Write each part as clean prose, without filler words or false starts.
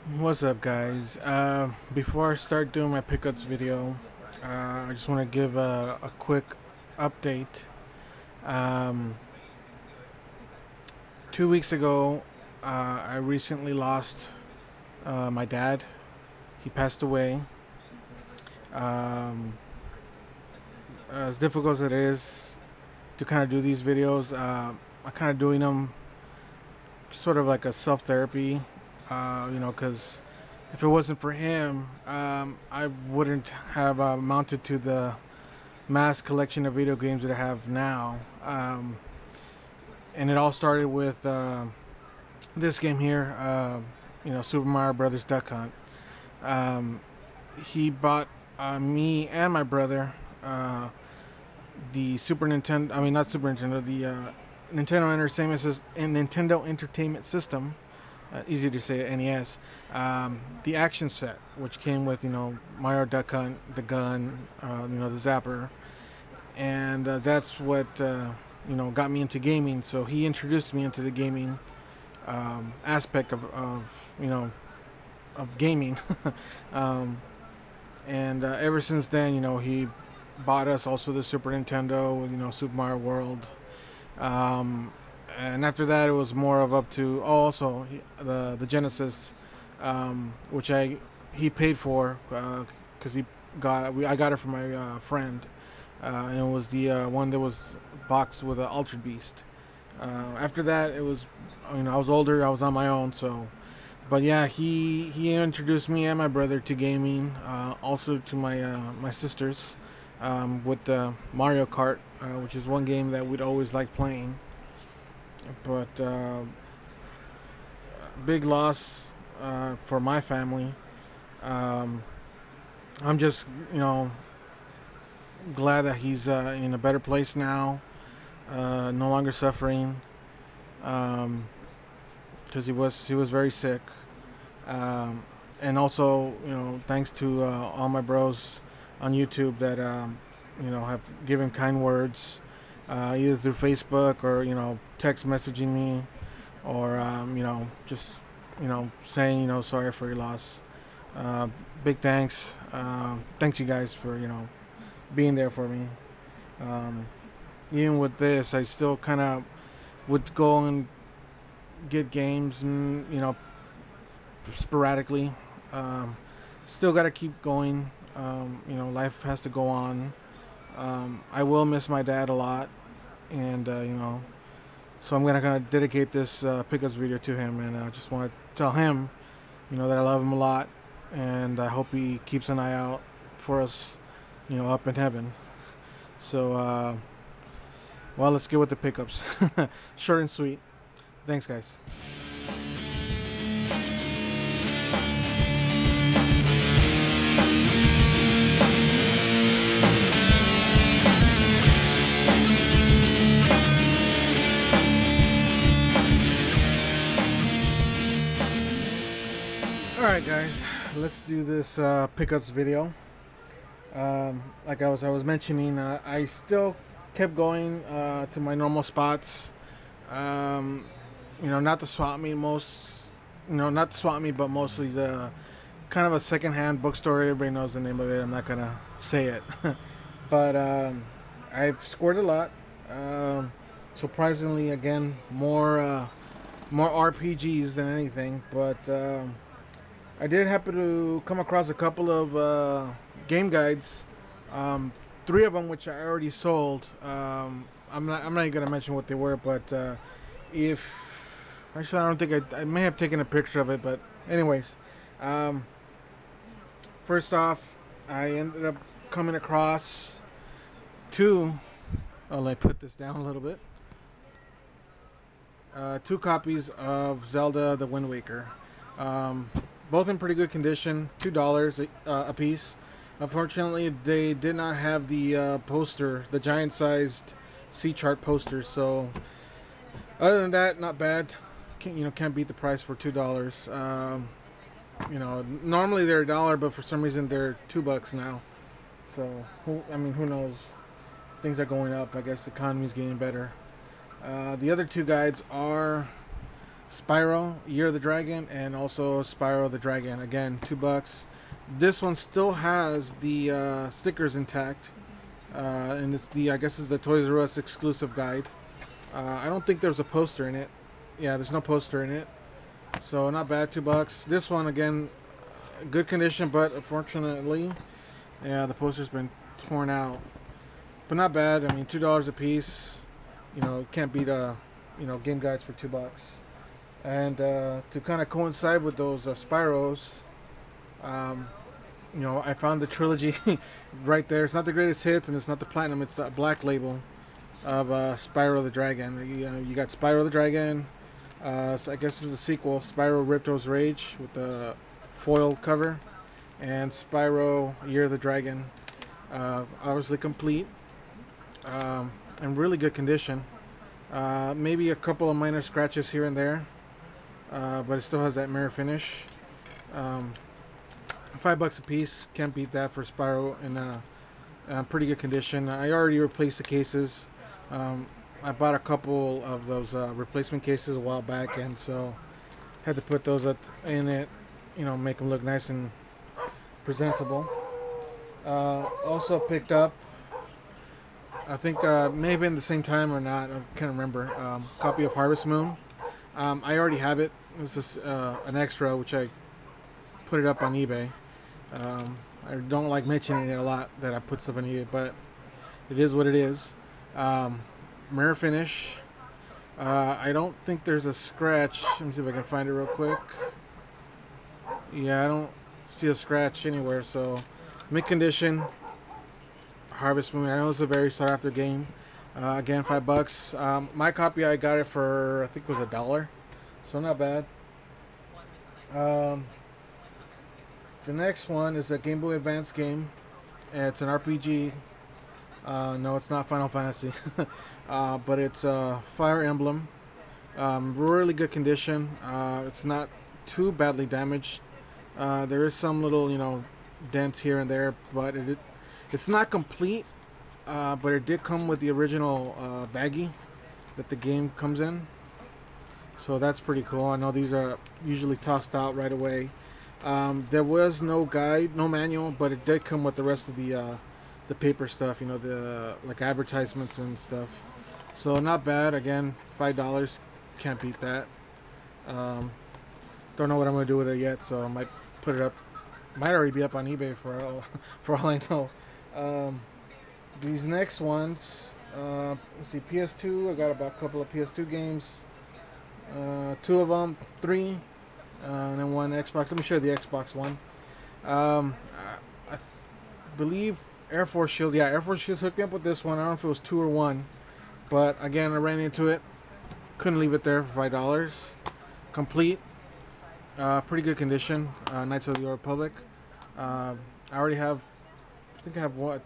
What's up, guys? Before I start doing my pickups video, I just want to give a quick update. Um, 2 weeks ago, I recently lost my dad. He passed away. Um, as difficult as it is to kind of do these videos, I'm kind of doing them sort of like a self therapy, because if it wasn't for him, I wouldn't have mounted to the mass collection of video games that I have now. And it all started with this game here, Super Mario Brothers Duck Hunt. Um, he bought me and my brother the Super Nintendo. I mean, not Super Nintendo. The Nintendo Entertainment System. Easy to say, NES. The action set, which came with Mario Duck Hunt, the gun, the zapper, and that's what got me into gaming. So he introduced me into the gaming aspect of gaming, um, and ever since then, he bought us also the Super Nintendo with Super Mario World. Um, and after that, it was more of up to also the Genesis, which he paid for because I got it from my friend, and it was the one that was boxed with an Altered Beast. After that, it was I was older, I was on my own, so. But yeah, he introduced me and my brother to gaming, also to my sisters, with Mario Kart, which is one game that we'd always like playing. But big loss for my family. Um, I'm just glad that he's in a better place now, no longer suffering, because he was very sick. And also, thanks to all my bros on YouTube that have given kind words, either through Facebook or text messaging me, or just saying sorry for your loss. Big thanks. Thanks you guys for being there for me. Um, Even with this, I still kind of would go and get games, and sporadically. Um, Still got to keep going. Life has to go on. I will miss my dad a lot, and so I'm gonna kind of dedicate this pickups video to him, and I just want to tell him, that I love him a lot, and I hope he keeps an eye out for us, up in heaven. So, well, let's get with the pickups. Short and sweet. Thanks, guys. Alright, guys, let's do this pickups video. Like I was mentioning, I still kept going to my normal spots. Not the swap meet, not the swap meet, but mostly the kind of a secondhand bookstore. Everybody knows the name of it. I'm not gonna say it, but I've scored a lot. Surprisingly, again, more RPGs than anything, but. I did happen to come across a couple of game guides, three of them which I already sold. I'm not even gonna mention what they were, but if actually I don't think I may have taken a picture of it, but anyways, first off, I ended up coming across two. Oh, let me put this down a little bit. Two copies of Zelda: The Wind Waker. Both in pretty good condition, $2 a piece. Unfortunately, they did not have the poster, the giant-sized C-chart poster. So, other than that, not bad. Can't beat the price for $2. Normally they're $1, but for some reason they're $2 now. So, who knows? Things are going up. I guess the economy's getting better. The other two guides are Spyro, Year of the Dragon, and also Spyro the Dragon. Again, $2. This one still has the stickers intact, and it's the, I guess it's the Toys R Us exclusive guide. I don't think there's a poster in it. Yeah, there's no poster in it, so not bad. $2. This one again, good condition, but unfortunately, yeah, the poster's been torn out. But not bad. I mean, $2 a piece. You know, can't beat game guides for $2. And to kind of coincide with those Spyros, I found the trilogy right there. It's not the greatest hits, and it's not the platinum. It's the black label of Spyro the Dragon. You got Spyro the Dragon. So I guess this is the sequel, Spyro Ripto's Rage, with the foil cover, and Spyro Year of the Dragon. Obviously complete, in really good condition. Maybe a couple of minor scratches here and there, but it still has that mirror finish. $5 a piece, can't beat that for Spyro in pretty good condition. I already replaced the cases. I bought a couple of those replacement cases a while back, and so had to put those in it, make them look nice and presentable. Also picked up, I think may have been the same time or not, I can't remember, copy of Harvest Moon. I already have it. It's just an extra, which I put it up on eBay. I don't like mentioning it a lot that I put stuff on eBay, but it is what it is. Mirror finish. I don't think there's a scratch. Let me see if I can find it real quick. Yeah, I don't see a scratch anywhere, so mid condition. Harvest Moon. I know it's a very sought after game. Again, $5. My copy, I got it for, I think it was $1, so not bad. The next one is a Game Boy Advance game. It's an RPG. No, it's not Final Fantasy, but it's Fire Emblem. Really good condition. It's not too badly damaged. There is some little, dents here and there, but it's not complete. But it did come with the original baggie that the game comes in, so that's pretty cool. I know these are usually tossed out right away. There was no guide, no manual, but it did come with the rest of the paper stuff, the like advertisements and stuff. So not bad. Again, $5, can't beat that. Don't know what I'm gonna do with it yet, so I might put it up. Might already be up on eBay for all I know. These next ones, let's see, PS2. I got about a couple of PS2 games. Two of them, three, and then one Xbox. Let me show you the Xbox one. I believe Air Force Shields. Yeah, Air Force Shields hooked me up with this one. I don't know if it was 2 or 1, but again, I ran into it. Couldn't leave it there for $5. Complete. Pretty good condition. Knights of the Old Republic. I already have. I think I have what.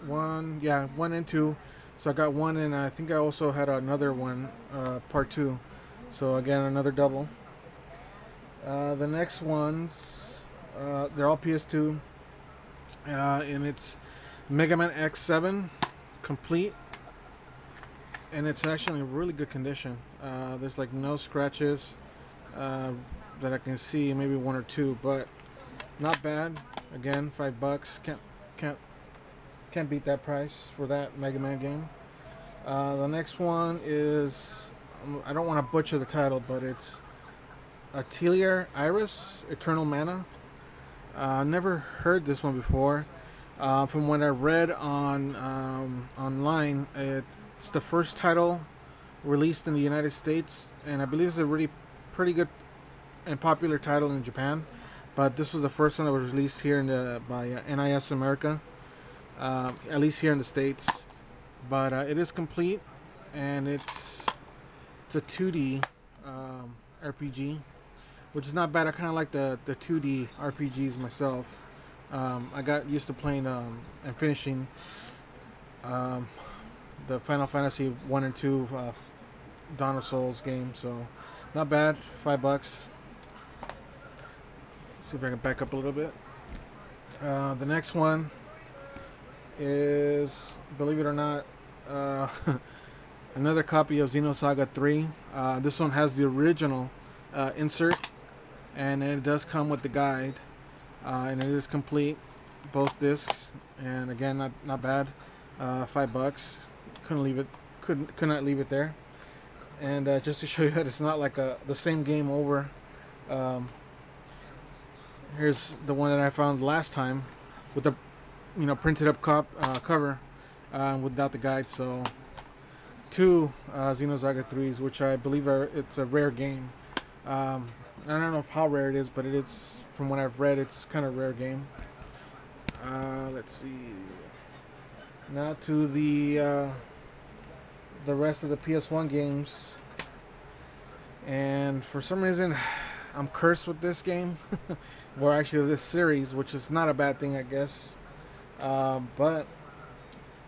1 and 2, so I got 1, and I think I also had another one, part 2, so again another double. The next ones, they're all PS2, and it's Mega Man X7 complete, and it's actually in really good condition. There's like no scratches that I can see, maybe 1 or 2, but not bad. Again, $5. Can't beat that price for that Mega Man game. The next one is, I don't want to butcher the title, but it's Atelier Iris Eternal Mana. Never heard this one before. From what I read on online, it's the first title released in the United States, and I believe it's a really pretty good and popular title in Japan. But this was the first one that was released here by NIS America. At least here in the States, but it is complete, and it's a 2D RPG, which is not bad. I kind of like the 2D RPGs myself. I got used to playing and finishing the Final Fantasy 1 and 2 Dawn of Souls game, so not bad. $5. See if I can back up a little bit. The next one is, believe it or not, Another copy of Xenosaga 3. This one has the original insert, and it does come with the guide, and it is complete, both discs. And again, not bad. $5. Couldn't leave it. Could not leave it there. And just to show you that it's not like the same game over. Here's the one that I found last time with the printed up cover without the guide. So two Xenosaga 3s, which I believe it's a rare game. I don't know how rare it is, but it is, from what I've read, it's kind of a rare game. Let's see. Now to the rest of the PS1 games. And for some reason, I'm cursed with this game. Or actually this series, which is not a bad thing, I guess. But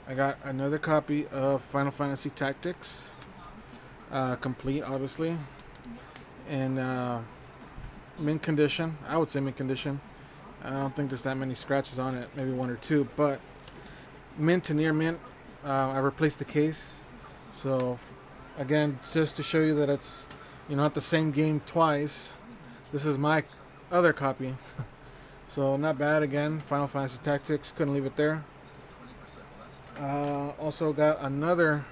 I got another copy of Final Fantasy Tactics. Complete, obviously. In mint condition. I would say mint condition. I don't think there's that many scratches on it. Maybe one or two. But mint to near mint. I replaced the case. So, again, just to show you that it's not the same game twice. This is my other copy. So not bad. Again, Final Fantasy Tactics, couldn't leave it there. Also got another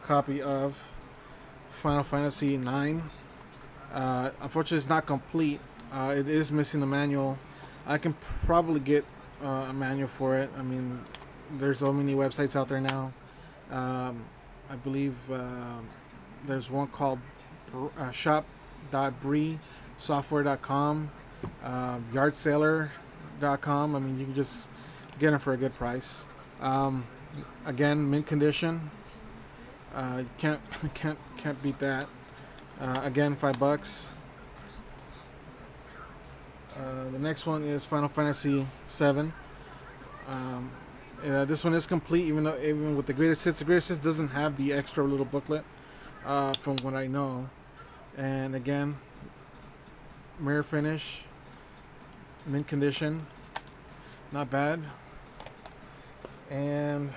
copy of Final Fantasy 9. Unfortunately, it's not complete. It is missing the manual. I can probably get a manual for it. I mean, there's so many websites out there now. I believe there's one called shop.breesoftware.com, yardsailor.com. I mean, you can just get them for a good price. Again, mint condition. Can't beat that. Again, $5. The next one is Final Fantasy 7. This one is complete, even with the greatest hits. The greatest hits doesn't have the extra little booklet, from what I know. And again, mirror finish, mint condition, not bad. And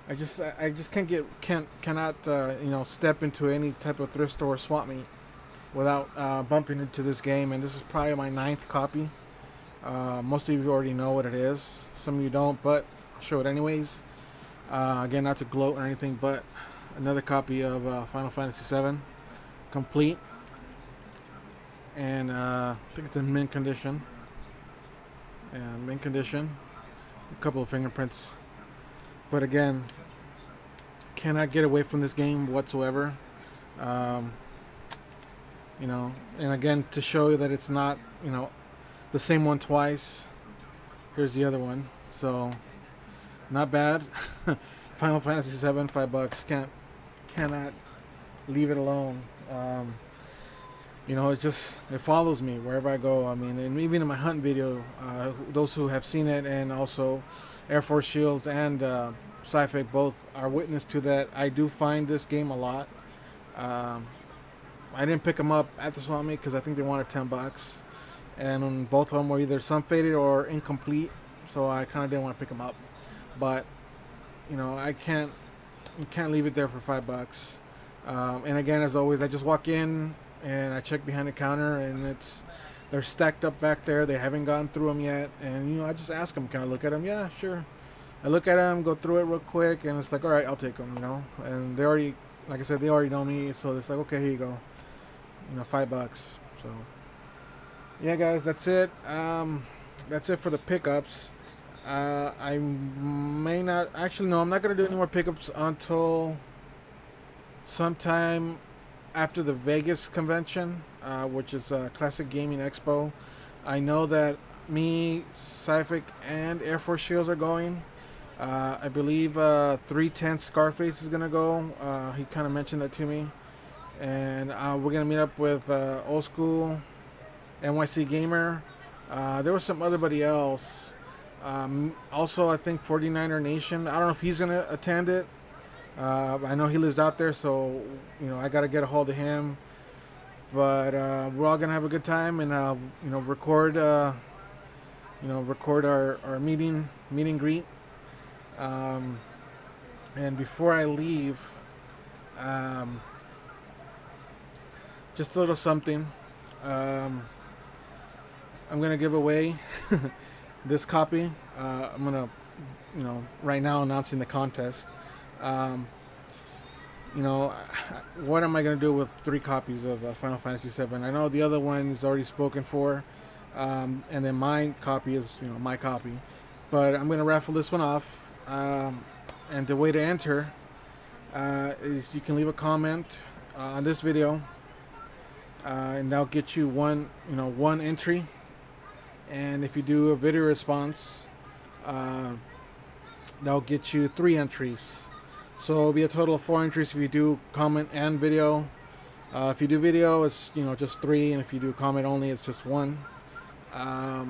I just cannot step into any type of thrift store or swap meet without bumping into this game. And this is probably my 9th copy. Most of you already know what it is. Some of you don't, but I'll show it anyways. Again, not to gloat or anything, but another copy of Final Fantasy 7, complete. And I think it's in mint condition. And mint condition. A couple of fingerprints. But again, cannot get away from this game whatsoever. And again, to show you that it's not, the same one twice. Here's the other one. So, not bad. Final Fantasy 7, $5. Cannot leave it alone. It follows me wherever I go. I mean, and even in my hunt video, those who have seen it, and also Air Force Shields and Sci-Fi both are witness to that. I do find this game a lot. I didn't pick them up at the swap meet because I think they wanted $10. And both of them were either some faded or incomplete, so I kind of didn't want to pick them up. But you can't leave it there for $5. And again, as always, I just walk in and I check behind the counter, and they're stacked up back there. They haven't gone through them yet, and I just ask them, can I look at them? Yeah, sure. I look at them, go through it real quick, and it's like, all right, I'll take them. And they already, like I said, they already know me, so it's like, okay, here you go. $5. So. Yeah, guys, that's it. That's it for the pickups. I may not... Actually, no, I'm not going to do any more pickups until sometime after the Vegas convention, which is Classic Gaming Expo. I know that me, Sci-Fi, and Air Force Shields are going. I believe 310 Scarface is going to go. He kind of mentioned that to me. And we're going to meet up with Old School, NYC Gamer. There was some other else. Also, I think 49er Nation. I don't know if he's going to attend it. I know he lives out there, so I got to get a hold of him. But we're all going to have a good time and record record our meet and greet. And before I leave, Um, just a little something. Um, I'm gonna give away this copy. I'm gonna, right now announcing the contest. Um, you know, what am I gonna do with 3 copies of Final Fantasy VII? I know the other one is already spoken for, and then my copy is, my copy. But I'm gonna raffle this one off. And the way to enter is you can leave a comment on this video, and that'll get you one entry. And if you do a video response, that'll get you 3 entries. So it'll be a total of 4 entries if you do comment and video. If you do video, it's just 3, and if you do comment only, it's just 1. Let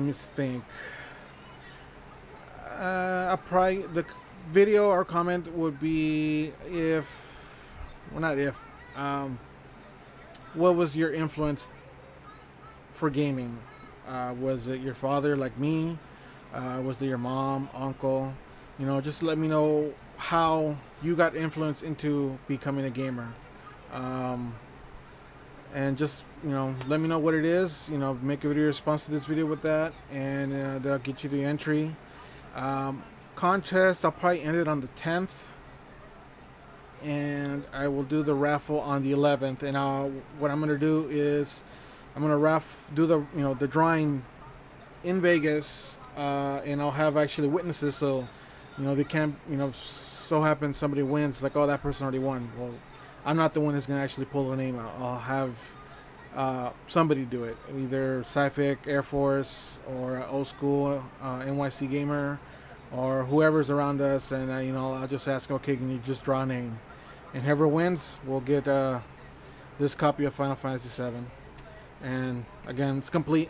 me think. I'll probably the video or comment would be not if. What was your influence for gaming? Was it your father, like me? Was it your mom, uncle? Just let me know how you got influenced into becoming a gamer. And just, let me know what it is. Make a video response to this video with that, and that'll get you the entry. Contest, I'll probably end it on the 10th. And I will do the raffle on the 11th. And what I'm going to do is I'm going to do the drawing in Vegas, and I'll have actually witnesses, so they can't, so happens somebody wins, like, oh, that person already won. Well, I'm not the one who's going to actually pull the name out. I'll have somebody do it, either Sci-Fic, Air Force, or Old School, NYC Gamer, or whoever's around us, and I'll just ask, okay, can you just draw a name? And whoever wins will get this copy of Final Fantasy VII. And again, it's complete.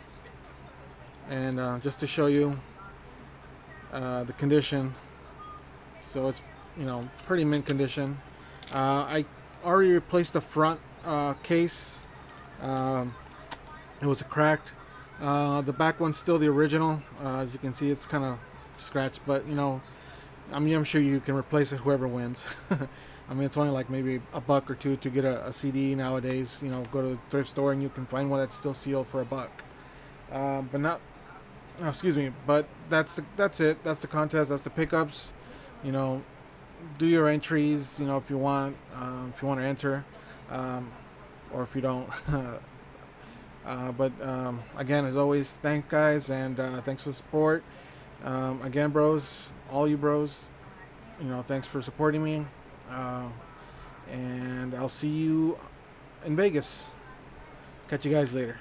And just to show you the condition, so it's pretty mint condition. I already replaced the front case. It was cracked. The back one's still the original. As you can see, it's kind of scratched, but I'm sure you can replace it whoever wins. I mean, it's only like maybe $1 or $2 to get a CD nowadays. Go to the thrift store and you can find one that's still sealed for $1. But not, oh, excuse me. But that's it. That's the contest. That's the pickups. Do your entries. If you want to enter, or if you don't. But again, as always, thank guys, and thanks for the support. Again, bros, all you bros, thanks for supporting me. And I'll see you in Vegas. Catch you guys later.